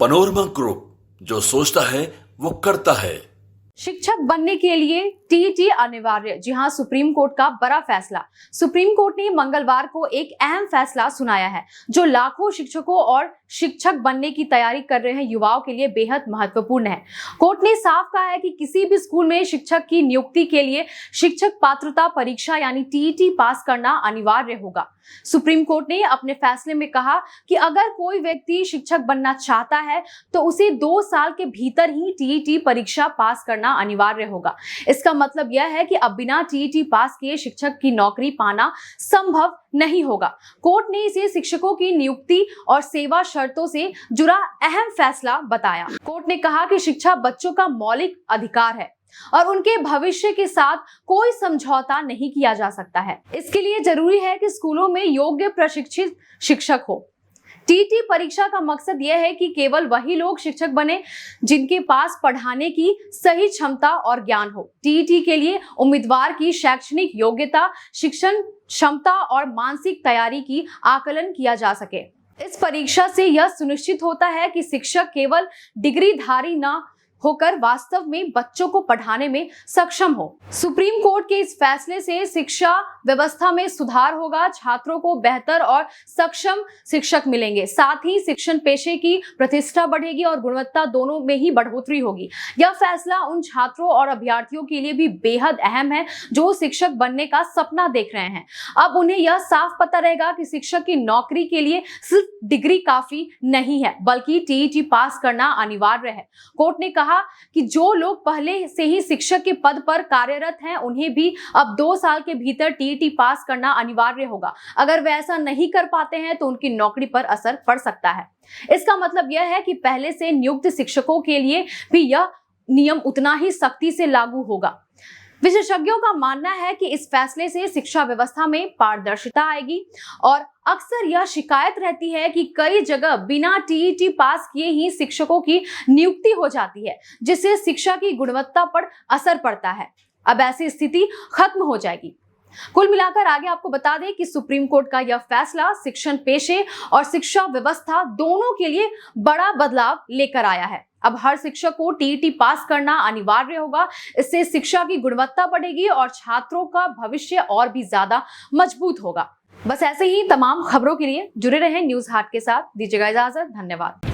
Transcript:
Panorama group, जो सोचता है वो करता है। शिक्षक बनने के लिए टीईटी अनिवार्य। जी हां, सुप्रीम कोर्ट का बड़ा फैसला। सुप्रीम कोर्ट ने मंगलवार को एक अहम फैसला सुनाया है जो लाखों शिक्षकों और शिक्षक बनने की तैयारी कर रहे हैं युवाओं के लिए बेहद महत्वपूर्ण है। कोर्ट ने साफ कहा है कि किसी भी स्कूल में शिक्षक की नियुक्ति के लिए शिक्षक पात्रता परीक्षा यानी टीईटी पास करना अनिवार्य होगा। सुप्रीम कोर्ट ने अपने फैसले में कहा कि अगर कोई व्यक्ति शिक्षक बनना चाहता है तो उसे 2 साल के भीतर ही टीईटी परीक्षा पास करना अनिवार्य होगा। इसका मतलब यह है कि अब बिना टीईटी पास किए शिक्षक की नौकरी पाना संभव नहीं होगा। कोर्ट ने इसे शिक्षकों की नियुक्ति और सेवा शर्तों से जुड़ा अहम फैसला बताया। कोर्ट ने कहा कि शिक्षा बच्चों का मौलिक अधिकार है और उनके भविष्य के साथ कोई समझौता नहीं किया जा सकता है। इसके लिए जरूरी है कि स्कूलों में योग्य प्रशिक्षित शिक्षक हो। टीईटी परीक्षा का मकसद यह है कि केवल वही लोग शिक्षक बने जिनके पास पढ़ाने की सही क्षमता और ज्ञान हो। टीईटी के लिए उम्मीदवार की शैक्षणिक योग्यता, शिक्षण क्षमता और मानसिक तैयारी की आकलन किया जा सके। इस परीक्षा से यह सुनिश्चित होता है कि शिक्षक केवल डिग्रीधारी न होकर वास्तव में बच्चों को पढ़ाने में सक्षम हो। सुप्रीम कोर्ट के इस फैसले से शिक्षा व्यवस्था में सुधार होगा, छात्रों को बेहतर और सक्षम शिक्षक मिलेंगे, साथ ही शिक्षण पेशे की प्रतिष्ठा बढ़ेगी और गुणवत्ता दोनों में ही बढ़ोतरी होगी। यह फैसला उन छात्रों और अभ्यर्थियों के लिए भी बेहद अहम है जो शिक्षक बनने का सपना देख रहे हैं। अब उन्हें यह साफ पता रहेगा कि शिक्षक की नौकरी के लिए सिर्फ डिग्री काफी नहीं है, बल्कि टीईटी पास करना अनिवार्य है। कोर्ट ने कहा कि जो लोग पहले से ही शिक्षक के पद पर कार्यरत हैं उन्हें भी अब 2 साल के भीतर टीईटी पास करना अनिवार्य होगा। अगर वे ऐसा नहीं कर पाते हैं तो उनकी नौकरी पर असर पड़ सकता है। इसका मतलब यह है कि पहले से नियुक्त शिक्षकों के लिए भी यह नियम उतना ही सख्ती से लागू होगा। विशेषज्ञों का मानना है कि इस फैसले से शिक्षा व्यवस्था में पारदर्शिता आएगी और अक्सर यह शिकायत रहती है कि कई जगह बिना टीईटी पास किए ही शिक्षकों की नियुक्ति हो जाती है, जिससे शिक्षा की गुणवत्ता पर असर पड़ता है। अब ऐसी स्थिति खत्म हो जाएगी। कुल मिलाकर आगे आपको बता दें कि सुप्रीम कोर्ट का यह फैसला शिक्षण पेशे और शिक्षा व्यवस्था दोनों के लिए बड़ा बदलाव लेकर आया है। अब हर शिक्षक को टीईटी पास करना अनिवार्य होगा। इससे शिक्षा की गुणवत्ता बढ़ेगी और छात्रों का भविष्य और भी ज्यादा मजबूत होगा। बस ऐसे ही तमाम खबरों के लिए जुड़े रहें न्यूज हाट के साथ। दीजिएगा इजाजत। धन्यवाद।